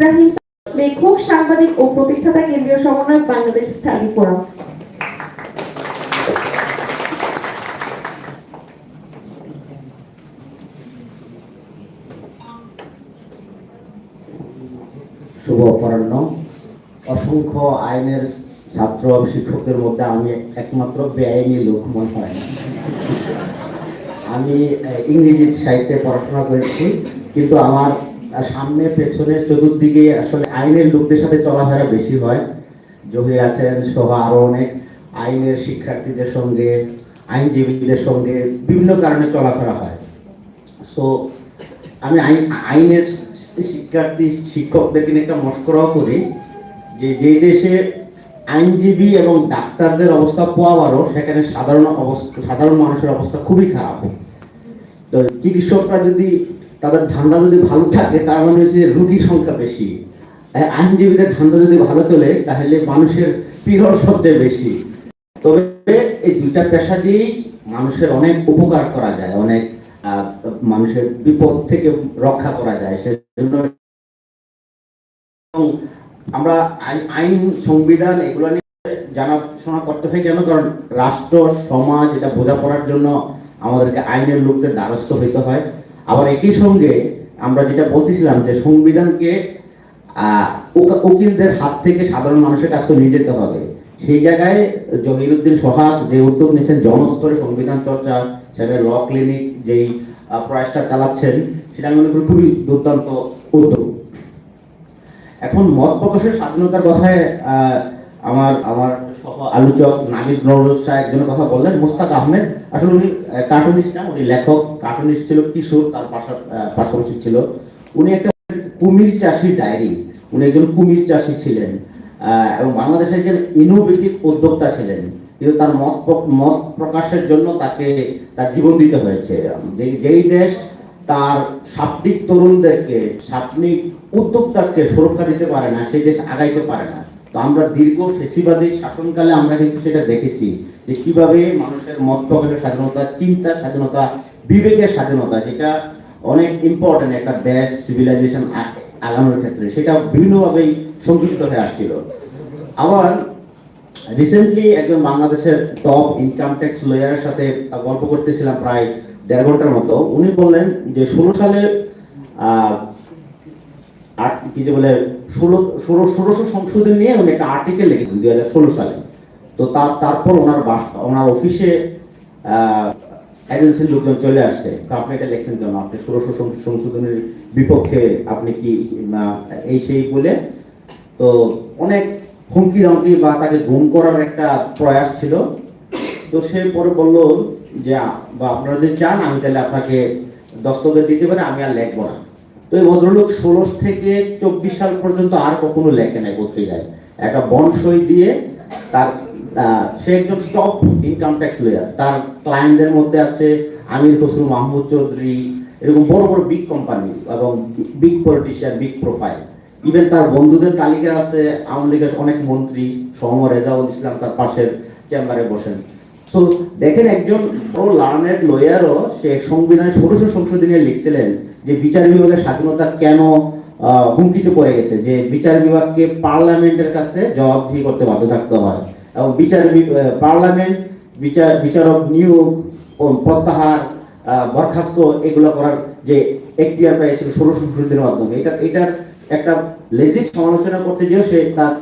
ইব্রাহিম, লেখক, সাংবাদিক ও প্রতিষ্ঠাতা, কেন্দ্রীয় সমন্বয়ক, বাংলাদেশ স্টাডি ফোরাম। শুভ অপরাহ্ন। অসংখ্য আইনের ছাত্র শিক্ষকদের মধ্যে আমি একমাত্র বেআইনি লোক মনে হয় না। আমি ইংরেজি সাহিত্যে পড়াশোনা করেছি, কিন্তু আমার সামনে পেছনে চতুর্দিকে আসলে আইনের লোকদের সাথে চলাফেরা বেশি হয়। জহির আছেন সহ আরো অনেক আইনের শিক্ষার্থীদের সঙ্গে, আইনজীবীদের সঙ্গে বিভিন্ন কারণে চলাফেরা হয়। সো আমি আইনের শিক্ষার্থী শিক্ষকদেরকে নিয়ে একটা মস্করাও করি যে যেই দেশে আইনজীবী এবং ডাক্তারদের অবস্থা পোয়াবারও, সেখানে সাধারণ মানুষের অবস্থা খুবই খারাপ। তো চিকিৎসকরা যদি তাদের ধান্দা যদি ভালো থাকে, তার মানে হচ্ছে রোগীর সংখ্যা বেশি। আইনজীবীদের ধান্দা যদি ভালো চলে, তাহলে মানুষের পীড়ন সবচেয়ে বেশি। তবে এই দুইটা পেশা দিয়েই মানুষের অনেক উপকার করা যায়, অনেক মানুষের বিপদ থেকে রক্ষা করা যায়। সেজন্য আমরা আইন, সংবিধান এগুলো নিয়ে জানাশোনা করতে হয়। কেন? কারণ রাষ্ট্র সমাজ এটা বোঝাপড়ার জন্য আমাদেরকে আইনের লোকদের দ্বারস্থ হইতে হয়। আবার একই সঙ্গে আমরা যেটা বলতেছিলাম যে সংবিধানকে উকিলদের হাত থেকে সাধারণ মানুষের কাছে নিয়ে যেতে হবে, সেই জায়গায় জহিরুদ্দিন সোহাগ যে উদ্যোগ নিয়েছেন জনস্তরে সংবিধান চর্চা, সেটা ল ক্লিনিক যেই প্রয়াসটা চালাচ্ছেন, সেটা আমি মনে করি খুবই দুর্দান্ত উদ্যোগ। এখন মত প্রকাশের স্বাধীনতার কথায় আমার সহ আলোচক নাহিদ নওরোজ শাহ একজনের কথা বললেন, মোস্তাক আহমেদ। আসলে উনি কার্টুনিস্ট না, উনি লেখক, কার্টুনিস্ট ছিল, কিশোর তার পাশাপাশি ছিল। উনি একটা কুমির চাষি ডায়েরি, উনি একজন কুমির চাষি ছিলেন এবং বাংলাদেশের একজন ইনোভেটিভ উদ্যোক্তা ছিলেন, কিন্তু তার মত প্রকাশের জন্য তাকে তার জীবন দিতে হয়েছে। যেই দেশ তার সাপ্তাহিক তরুণদেরকে, সাপ্তাহিক উদ্যোক্তাকে সুরক্ষা দিতে পারে না, সেই দেশ আগাইতে পারে না। তো আমরা দীর্ঘ ফেসিবাদী শাসনকালে আমরা কিন্তু সেটা দেখেছি যে কিভাবে মানুষের মত প্রকাশের স্বাধীনতা, চিন্তা স্বাধীনতা, বিবেকের স্বাধীনতা, যেটা অনেক ইম্পর্টেন্ট একটা দেশ সিভিলাইজেশন আগানোর ক্ষেত্রে, সেটা বিভিন্নভাবেই সংকুচিত হয়ে আসছিল। আবার রিসেন্টলি একজন বাংলাদেশের টপ ইনকাম ট্যাক্স লয়ারের সাথে গল্প করতেছিলাম প্রায় 1.5 ঘন্টার মতো। উনি বললেন যে 16 সালে কি যে বলে 1600 সংশোধন নিয়ে উনি একটা আর্টিকেল লিখেছেন 2016 সালে। তো তারপর ওনার অফিসে এজেন্সির লোকজন চলে আসছে, তো আপনি এটা লিখছেন কেন, আপনি 1600 সংশোধনের বিপক্ষে, আপনি কি এই সেই বলে। তো অনেক হুমকি ধমকি বা তাকে গুম করার একটা প্রয়াস ছিল। তো সে পরে বলল যে বা আপনারা যদি চান আমি তাহলে আপনাকে দস্তখত দিতে পারি, আমি আর লিখবো না। তো এই ভদ্রলোক 16 থেকে 24 সাল পর্যন্ত আর কখনো লেখে নাই পত্রিকায়। একটা বন্ড সই দিয়ে তার সে একজন টপ ইনকাম ট্যাক্স লয়ার, তার ক্লায়েন্টদের মধ্যে আছে আমির খসরু মাহমুদ চৌধুরী, এরকম বড় বড় বিগ কোম্পানি এবং big politician, big profile. Even তার বন্ধুদের তালিকা আছে আওয়ামী লীগের অনেক মন্ত্রী, সৌম্য রেজাউল ইসলাম তার পাশের চেম্বারে বসেন। তো দেখেন একজন বড় লার্নেড লয়ারও সে সংবিধানের 1600 সংশোধনী লিখছিলেন যে বিচার বিভাগের স্বাধীনতা কেন হুমকিতে পড়ে গেছে, যে বিচার বিভাগকে পার্লামেন্টের কাছে জবাবদিহি করতে বাধ্য থাকতে হয় এবং পার্লামেন্ট বিচারক নিয়োগ, প্রত্যাহার, বরখাস্ত এগুলো করার যে এখতিয়ার পেয়েছিল 1600 সংশোধনীর মাধ্যমে। এটার একটা লেজিট সমালোচনা করতে যেও সে তার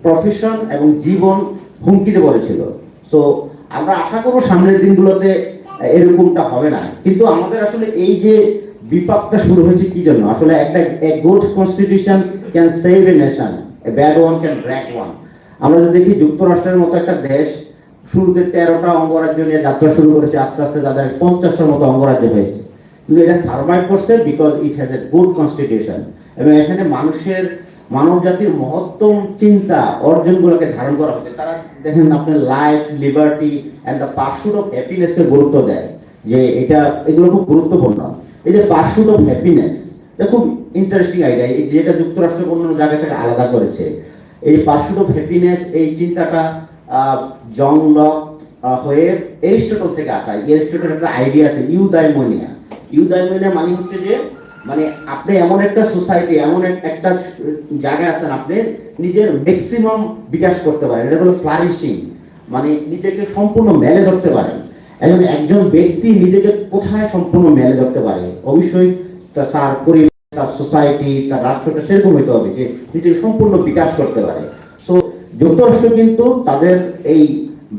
প্রফেশন এবং জীবন হুমকিতে পড়েছিল। সো আমরা আশা করবো সামনের দিনগুলোতে এরকমটা হবে না। কিন্তু আমাদের আসলে এই যে বিপাকটা শুরু হয়েছে কি জন্য? আসলে একটা good constitution can save a nation, a bad one can break one. আমরা যদি দেখি যুক্তরাষ্ট্রের মতো একটা দেশ শুরুতে 13টা অঙ্গরাজ্য নিয়ে যাত্রা শুরু করেছে, আস্তে আস্তে তাদের 50টার মতো অঙ্গরাজ্য হয়েছে, কিন্তু এটা সার্ভাইভ করছে because it has a good constitution. এবং এখানে মানব জাতির মহত্তম চিন্তা অর্জনগুলোকে ধারণ করা হচ্ছে। তারা দেখেন আপনার life, liberty and the pursuit of হ্যাপিনেসকে গুরুত্ব দেয়, যে এগুলো খুব গুরুত্বপূর্ণ। এই যে পারস্যুট অফ হ্যাপিনেস, এটা খুব ইন্টারেস্টিং আইডিয়া, যেটা যুক্তরাষ্ট্র অন্য জায়গা থেকে আলাদা করেছে। এই পারস্যুট অফ হ্যাপিনেস, এই চিন্তাটা জন লক হয়ে এরিস্টটল থেকে আসা। এরিস্টটলের একটা আইডিয়া আছে ইউদাইমোনিয়া। ইউদাইমোনিয়া মানে হচ্ছে যে মানে আপনি এমন একটা সোসাইটি, এমন একটা জায়গায় আছেন, আপনি নিজের ম্যাক্সিমাম বিকাশ করতে পারেন, এটা হলো ফ্লারিশিং, মানে নিজেকে সম্পূর্ণ মেলে ধরতে পারেন। একজন ব্যক্তি নিজেকে কোথায় সম্পূর্ণ মেলে ধরতে পারে, অবশ্যই তার পরিবার, তার সোসাইটি, তার রাষ্ট্রটা সেরকম হইতে হবে যে নিজেকে সম্পূর্ণ বিকাশ করতে পারে। সো যুক্তরাষ্ট্র কিন্তু তাদের এই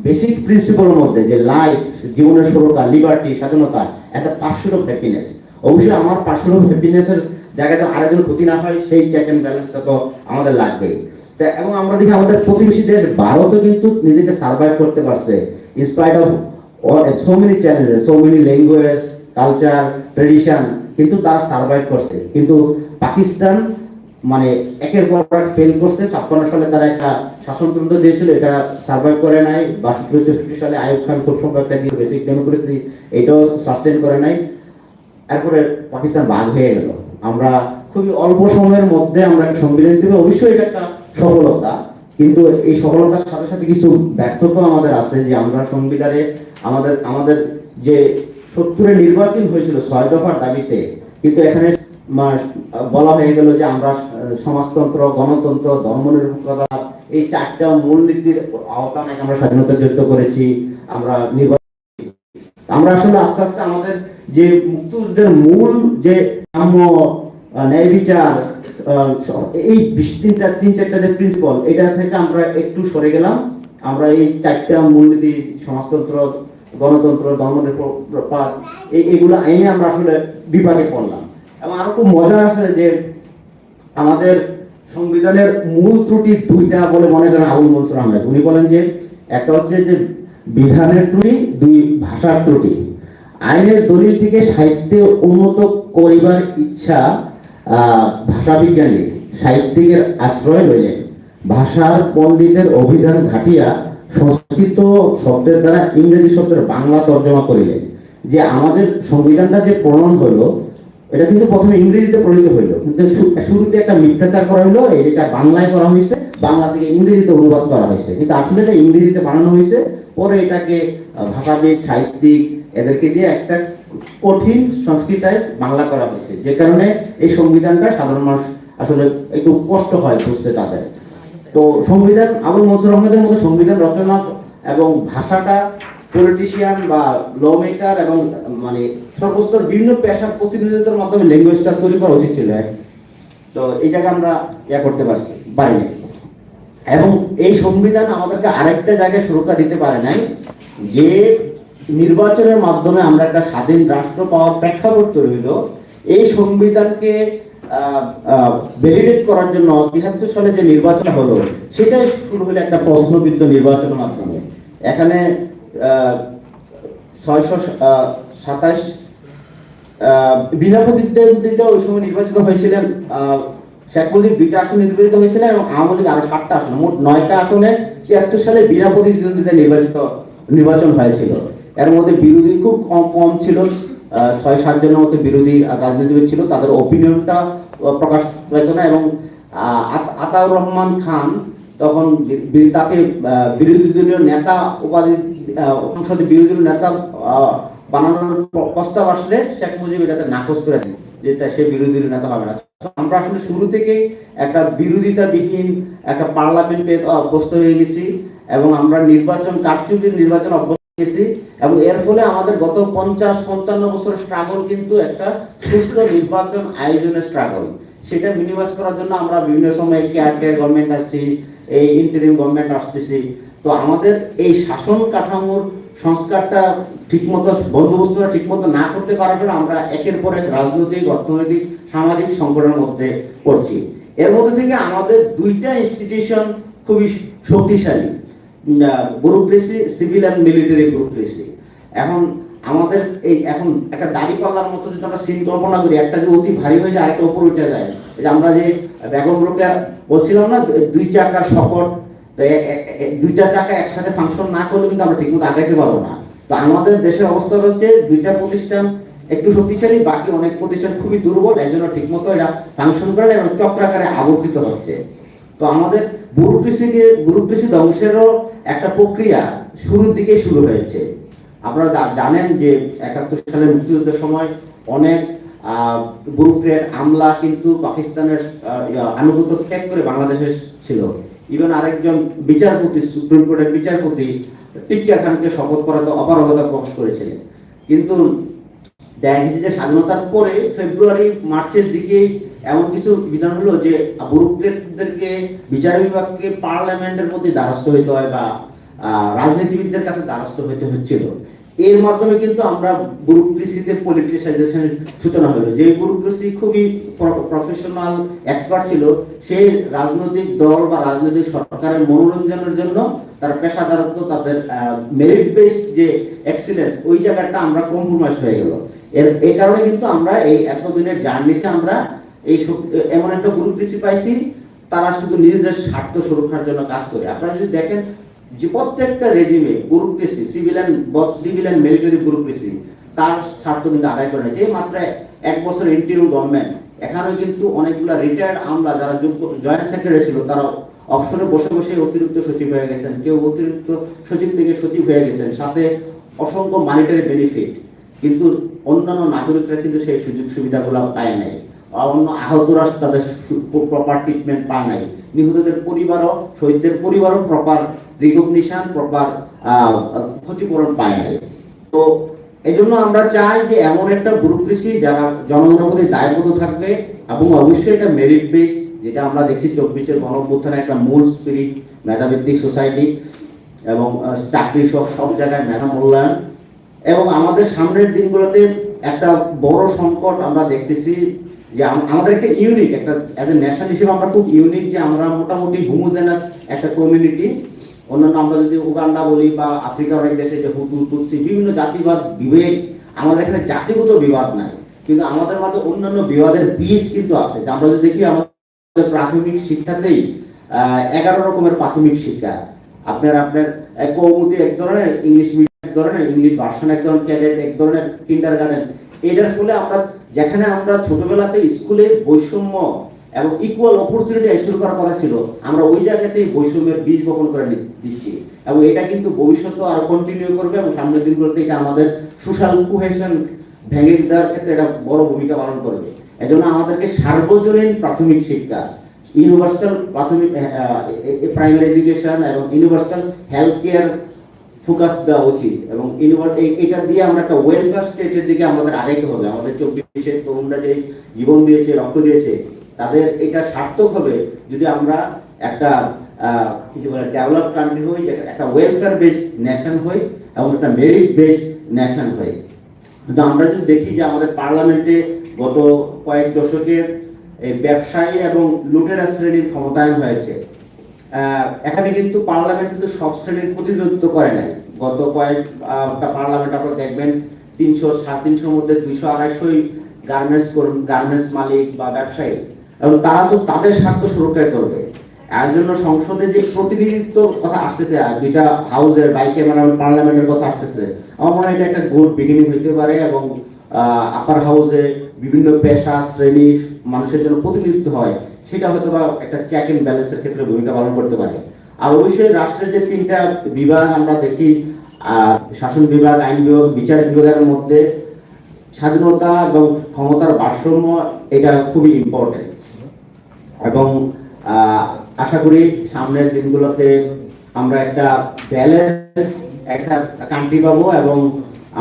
বেসিক প্রিন্সিপালের মধ্যে যে লাইফ, জীবনের সুরক্ষা, লিবার্টি, স্বাধীনতা, একটা পার্সুট অফ হ্যাপিনেস, অবশ্যই আমার পার্সুট অফ হ্যাপিনেসের জায়গাটা আরেকজন ক্ষতি না হয়, সেই চেক অ্যান্ড ব্যালেন্সটা তো আমাদের লাগবেই। এবং আমরা দেখি আমাদের প্রতিবেশী দেশ ভারতও কিন্তু নিজেকে সার্ভাইভ করতে পারছে inspite of so many challenges, so many language, culture, tradition, কিন্তু তারা সার্ভাইভ করছে। কিন্তু পাকিস্তান মানে একের পর এক ফেল করছে। 56 সালে তারা একটা শাসনতন্ত্র দিয়েছিল, এটা সার্ভাইভ করে নাই। 62-63 সালে আইয়ুব খান খুব সম্ভব একটা দিয়ে বেসিক ডেমোক্রেসি, এটাও সাস্টেন করে নাই। এরপরে পাকিস্তান ভাগ হয়ে গেল। আমরা খুবই অল্প সময়ের মধ্যে আমরা একটা সংবিধান দিতে, অবশ্যই এটা একটা সফলতা, কিন্তু এই সফলতার সাথে সাথে কিছু ব্যর্থতা আমাদের আছে, যে আমরা সংবিধানে আমাদের যে 70-এ নির্বাচন হয়েছিল 6 দফার দাবিতে, কিন্তু এখানে বলা হয়ে গেল যে আমরা সমাজতন্ত্র, গণতন্ত্র, ধর্মনিরপেক্ষতা, এই 4টা মূলনীতির আওতায় আমরা স্বাধীনতা যুদ্ধ করেছি। আমরা আমরা আসলে আস্তে আস্তে আমাদের যে মুক্তিযুদ্ধের মূল যে সাম্য, ন্যায় বিচার, এই 3-4টা যে প্রিন্সিপাল, এটা থেকে আমরা একটু সরে গেলাম। আমরা এই 4টা মূলনীতি, সমাজতন্ত্র, গণতন্ত্র, ধর্মনিরপেক্ষতা, এইগুলো আইনে আমরা আসলে বিপাকে পড়লাম। এবং আরো খুব মজা আছে যে আমাদের সংবিধানের মূল ত্রুটি 2টা বলে মনে করেন আবুল মনসুর আহমেদ। উনি বলেন যে একটা হচ্ছে যে বিধানের ত্রুটি, 2 ভাষার ত্রুটি। আইনের দলিলটিকে সাহিত্যে উন্নত করিবার ইচ্ছা ভাষাবিজ্ঞানী সাহিত্যিকের আশ্রয় লইলেন, ভাষার পণ্ডিতের অভিধান ঘাটিয়া সংস্কৃত শব্দের দ্বারা ইংরেজি শব্দের বাংলা তর্জমা করিলেন। যে আমাদের সংবিধানটা যে প্রণয়ন হলো, এটা কিন্তু প্রথমে ইংরেজিতে প্রণীত হইলো, কিন্তু শুরুতে একটা মিথ্যাচার করা হলো, এটা বাংলায় করা হয়েছে, বাংলা থেকে ইংরেজিতে অনুবাদ করা হয়েছে, কিন্তু আসলে এটা ইংরেজিতে বানানো হয়েছে। পরে এটাকে ভাষাবিদ, সাহিত্যিক এদেরকে দিয়ে একটা কঠিন সংস্কৃতায় বাংলা করা হয়েছে, যে কারণে এই সংবিধানটা সাধারণ মানুষ আসলে একটু কষ্ট হয় বুঝতে তাদের। তো সংবিধান আবুল মনসুর আহমেদের মতো সংবিধান রচনা এবং ভাষাটা পলিটিশিয়ান বা ল মেকার এবং মানে সর্বস্তর বিভিন্ন পেশার প্রতিনিধিত্বের মাধ্যমে ল্যাঙ্গুয়েজটা তৈরি করা উচিত ছিল। তো এই জায়গায় আমরা করতে পারিনি। এবং এই সংবিধান আমাদেরকে আরেকটা জায়গায় সুরক্ষা দিতে পারে নাই, যে নির্বাচনের মাধ্যমে আমরা একটা স্বাধীন রাষ্ট্র পাওয়ার প্রেক্ষাপট তৈরি হইল। এই সংবিধানকে ভ্যালিডেট করার জন্য 73 সালে যে নির্বাচন হলো, সেটাই শুরু হলো একটা প্রশ্নবিদ্ধ নির্বাচনের মাধ্যমে। এখানে 627 বিনা প্রতিদ্বন্দ্বিতা ওই সময় নির্বাচিত হয়েছিলেন। শেখ মুজিব 2টা আসন নির্বাচিত হয়েছিলেন এবং আওয়ামী লীগ আরো 7টা আসন, মোট 9টা আসনে 73 সালে বিনা প্রতিদ্বন্দ্বিতা নির্বাচন হয়েছিল। এর মধ্যে বিরোধী খুব কম ছিল, 6-7 জনের মতো বিরোধী রাজনীতিবিদ ছিল, তাদের অপিনিয়নটা প্রকাশ পেত না। এবং আতাউর রহমান খান তখন তাকে বিরোধী দলীয় নেতা উপাধি, সংসদে বিরোধী দলীয় নেতা বানানোর প্রস্তাব আসলে শেখ মুজিব এটাতে নাকচ করে দেন, যে সে বিরোধী দলীয় নেতা হবে না। আমরা আসলে শুরু থেকেই একটা বিরোধিতাবিহীন একটা পার্লামেন্টে অভ্যস্ত হয়ে গেছি, এবং আমরা কারচুপির নির্বাচন অভ্যস্ত গেছি। এবং এর ফলে আমাদের গত 50-55 বছর স্ট্রাগল কিন্তু একটা সুষ্ঠু নির্বাচন আয়োজনের স্ট্রাগল। সেটা মিনিমাইজ করার জন্য আমরা বিভিন্ন সময় কেয়ারটেকার গভর্নমেন্ট আসছি, এই ইন্টারিম গভর্নমেন্ট আসতেছি। তো আমাদের এই শাসন কাঠামোর সংস্কারটা ঠিকমতো, বন্দোবস্তটা ঠিকমতো না করতে পারার ফলে আমরা একের পর এক রাজনৈতিক, অর্থনৈতিক, সামাজিক সংকটের মধ্যে পড়ছি। এর মধ্যে থেকে আমাদের 2টা ইনস্টিটিউশন খুবই শক্তিশালী, bureaucracy, civil and military bureaucracy. এখন আমাদের এখন একটা দাড়িপাল্লার মতো যদি আমরা সিন কল্পনা করি, একটা যে অতি ভারী হয়ে যায়, আরেকটা উপর উঠে যায়। এই যে আমরা যে বেগমগুলোকে বলছিলাম না 2 চাকার শকট, তো 2টা চাকা একসাথে ফাংশন না করলে কিন্তু আমরা ঠিকমতো আগাইতে পারবো না। তো আমাদের দেশের অবস্থা হচ্ছে 2টা প্রতিষ্ঠান একটু শক্তিশালী, বাকি অনেক প্রতিষ্ঠান খুবই দুর্বল, এর জন্য ঠিকমতো এরা ফাংশন করে এবং চক্রাকারে আবর্তিত হচ্ছে। তো আমাদের ব্যুরোক্রেসি ধ্বংসেরও একটা প্রক্রিয়া শুরুর দিকে শুরু হয়েছে। আপনারা জানেন যে 71 সালের মুক্তিযুদ্ধের সময় অনেক ব্যুরোক্রেট আমলা কিন্তু পাকিস্তানের আনুগত্য ত্যাগ করে বাংলাদেশে ছিল। ইভেন আরেকজন বিচারপতি, সুপ্রিম কোর্টের বিচারপতি টিকিয়া খানকে শপথ করাতে অপারগতা প্রকাশ করেছিলেন। কিন্তু দেখা গেছে যে স্বাধীনতার পরে ফেব্রুয়ারি মার্চের দিকে এমন কিছু বিধান হলো যে ব্যুরোক্রেটদেরকে, বিচার বিভাগকে পার্লামেন্টের মধ্যে দ্বারস্থ হইতে হয় বা রাজনীতিবিদদের কাছে দ্বারস্থ হইতে হচ্ছিল। এর মাধ্যমে কিন্তু আমরা ব্যুরোক্রেসিতে পলিটিসাইজেশনের সূচনা হলো। যে ব্যুরোক্রেসি খুবই প্রফেশনাল এক্সপার্ট ছিল, সেই রাজনৈতিক দল বা রাজনৈতিক সরকারের মনোরঞ্জনের জন্য তার পেশাদারত্ব, তাদের মেরিট বেস যে এক্সিলেন্স, ওই জায়গাটা আমরা কম্প্রোমাইজ হয়ে গেল। এই কারণে কিন্তু আমরা এই এতদিনের জার্নিতে আমরা এই এমন একটা ব্যুরোক্রেসি পাইছি, তারা শুধু নিজেদের স্বার্থ সুরক্ষার জন্য কাজ করে। আপনারা যদি দেখেন যে প্রত্যেকটা রেজিমে bureaucracy, civil and military bureaucracy তার স্বার্থ কিন্তু আদায় করে নিয়েছে। মাত্র 1 বছর ইন্টারিম গভর্নমেন্ট, এখানেও কিন্তু অনেকগুলো রিটায়ার্ড আমলা যারা জয়েন্ট সেক্রেটারি ছিল, তারা অবসরে বসে বসে অতিরিক্ত সচিব হয়ে গেছেন, কেউ অতিরিক্ত সচিব থেকে সচিব হয়ে গেছেন, সাথে অসংখ্য মানিটারি বেনিফিট। কিন্তু অন্যান্য নাগরিকরা কিন্তু সেই সুযোগ সুবিধাগুলো পায় নাই। অন্য আহতরা তাদের প্রপার ট্রিটমেন্ট পায় নাই। নিহতদের পরিবারও, শহীদদের পরিবারও প্রপার রিকগনিশন, প্রপার ক্ষতিপূরণ পায় নাই। তো এই জন্য আমরা চাই যে এমন একটা ব্যুরোক্রেসি যারা জনগণের প্রতি দায়বদ্ধ থাকবে, এবং অবশ্যই এটা মেরিট বেস, যেটা আমরা দেখছি 24-এর গণঅভ্যুত্থানের একটা মূল স্পিরিট, মেধাভিত্তিক সোসাইটি এবং চাকরি সব জায়গায় মেধা মূল্যায়ন। এবং আমাদের সামনের দিনগুলোতে একটা বড় সংকট আমরা দেখতেছি যে আমাদের একটা ইউনিক, একটা অ্যাজ এ নেশন হিসেবে আমরা খুব ইউনিক, যে আমরা মোটামুটি হোমোজেনাস একটা কমিউনিটি। অন্যান্য আমরা যদি উগান্ডা বলি বা আফ্রিকার অনেক দেশে যে হুতু, তুতসি, বিভিন্ন জাতিবাদ বিভেদ, আমাদের এখানে জাতিগত বিবাদ নাই, কিন্তু আমাদের মাঝে অন্যান্য বিবাদের বীজ কিন্তু আছে। আমরা যদি দেখি আমাদের প্রাথমিক শিক্ষাতেই 11 রকমের প্রাথমিক শিক্ষা। আপনার কৌমুদি এক ধরনের, ইংলিশ মিডিয়াম এক ধরনের, ইংলিশ ভার্সন এক ধরনের, ক্যাডেট এক ধরনের, কিন্ডারগার্টেন। এটার ফলে আমরা যেখানে আমরা ছোটবেলাতে স্কুলে বৈষম্য এবং ইকুয়াল অপরচুনিটি এনশিওর করার কথা ছিল, আমরা ওই জায়গাতেই বৈষম্যের বীজ বপন করে দিচ্ছি। এবং এটা কিন্তু ভবিষ্যতে আরো কন্টিনিউ করবে, এবং সামনের দিনগুলোতে এটা আমাদের সোশ্যাল কোহেশন ভেঙে দেওয়ার ক্ষেত্রে এটা বড় ভূমিকা পালন করবে। এজন্য আমাদেরকে সার্বজনীন প্রাথমিক শিক্ষা, ইউনিভার্সাল প্রাথমিক প্রাইমারি এডুকেশন এবং ইউনিভার্সাল হেলথ কেয়ার ফোকাস দেওয়া উচিত। এবং এটা দিয়ে আমরা একটা ওয়েলফেয়ার স্টেটের দিকে আমাদের আগাইতে হবে। আমাদের 24-এর তরুণরা যে জীবন দিয়েছে, রক্ত দিয়েছে, তাদের এটা সার্থক হবে যদি আমরা একটা কিছু বলে ডেভেলপ কান্ট্রি হই, একটা ওয়েলফেয়ার বেসড নেশন হই এবং একটা মেরিট বেসড নেশন হই। কিন্তু আমরা যদি দেখি যে আমাদের পার্লামেন্টে গত কয়েক দশকের এই ব্যবসায়ী এবং লুটেরা শ্রেণীর ক্ষমতায়ন হয়েছে, এখানে কিন্তু পার্লামেন্ট কিন্তু সব শ্রেণীর প্রতিনিধিত্ব করে নাই। গত কয়েকটা পার্লামেন্ট আপনারা দেখবেন 300-350 মধ্যে 200-250 গার্মেন্টস মালিক বা ব্যবসায়ী, এবং তারা তো তাদের স্বার্থ সুরক্ষা করবে। এর জন্য সংসদে যে প্রতিনিধিত্ব কথা আসতেছে, দুইটা হাউসের বাইক্যামেরাল পার্লামেন্টের কথা আসতেছে, আমার মনে হয় এটা একটা গুড বিগিনিং হইতে পারে। এবং আপার হাউসে বিভিন্ন পেশা শ্রেণী মানুষের জন্য প্রতিনিধিত্ব হয়, সেটা হয়তো বা একটা চেক এন্ড ব্যালেন্সের ক্ষেত্রে ভূমিকা পালন করতে পারে। আর অবশ্যই রাষ্ট্রের যে 3টা বিভাগ আমরা দেখি, শাসন বিভাগ, আইন বিভাগ, বিচার বিভাগের মধ্যে স্বাধীনতা এবং ক্ষমতার ভারসাম্য এটা খুবই ইম্পর্টেন্ট। এবং আশা করি সামনের দিনগুলোতে আমরা একটা ব্যালেন্স একটা কান্ট্রি পাবো। এবং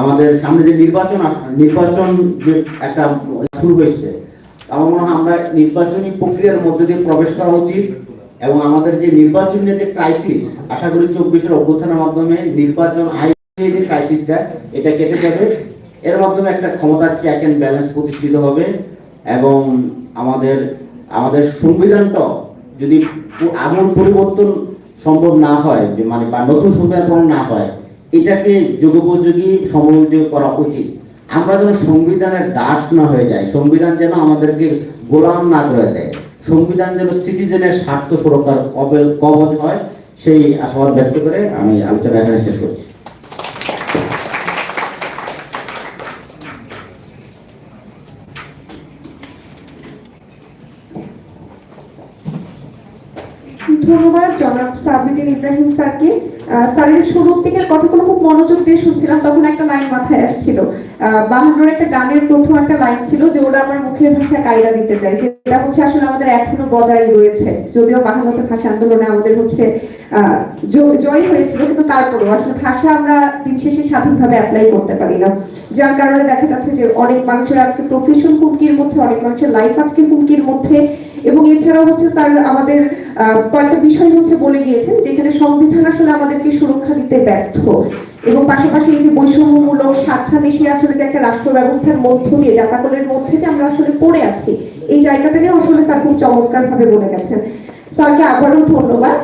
আমাদের সামনে যে নির্বাচন যে একটা শুরু হয়েছে, আমার মনে হয় আমরা নির্বাচনী প্রক্রিয়ার মধ্যে দিয়ে প্রবেশ করা উচিত। এবং আমাদের যে নির্বাচনের যে ক্রাইসিস, আশা করি 24-এর অভ্যুত্থানের মাধ্যমে নির্বাচন আইনের যে ক্রাইসিসটা এটা কেটে যাবে। এর মাধ্যমে একটা ক্ষমতার চেক এন্ড ব্যালেন্স প্রতিষ্ঠিত হবে। এবং আমাদের সংবিধানটা যদি এমন পরিবর্তন সম্ভব না হয়, যে মানে বা নতুন সংবিধান না হয়, এটাকে যুগোপযোগী সমন্বয় করা উচিত। আমরা যেন সংবিধানের দাস না হয়ে যায়, সংবিধান যেন আমাদেরকে গোলাম না করে দেয়, সংবিধান যেন সিটিজেনের স্বার্থ সুরক্ষার কবচ হয়, সেই আশাবাদ ব্যক্ত করে আমি আলোচনা এখানে শেষ করছি। ধন্যবাদ জনাব সাবির ইব্রাহিম স্যারকে। স্যারের শুরুর দিকের কথাগুলো খুব মনোযোগ দিয়ে শুনছিলাম, তখন একটা লাইন মাথায় আসছিল। 52 একটা গানের প্রথম একটা লাইন ছিল যে ওরা আমার মুখের ভাষা কায়রা দিতে চাই, যেটা হচ্ছে আসলে আমাদের এখনো বজায় রয়েছে। যদিও 52 ভাষা আন্দোলনে আমাদের হচ্ছে জয় হয়েছিল, কিন্তু তারপরেও আসলে ভাষা আমরা দিন শেষে স্বাধীনভাবে অ্যাপ্লাই করতে পারি না, যার কারণে দেখা যাচ্ছে যে অনেক মানুষের আজকে প্রফেশন হুমকির মধ্যে, অনেক মানুষের লাইফ আজকে হুমকির মধ্যে। এবং এছাড়াও হচ্ছে স্যার আমাদের কয়েকটা বিষয় হচ্ছে বলে গিয়েছেন যেখানে সংবিধান আসলে আমাদেরকে সুরক্ষা দিতে ব্যর্থ, এবং পাশাপাশি এই যে বৈষম্যমূলক স্বার্থান্বেষী আসলে যে একটা রাষ্ট্র ব্যবস্থার মধ্য দিয়ে জাতাকলের মধ্যে যে আমরা আসলে পড়ে আছি, এই জায়গাটাকেও আসলে স্যার খুব চমৎকার ভাবে বলে গেছেন। স্যারকে আবারও ধন্যবাদ।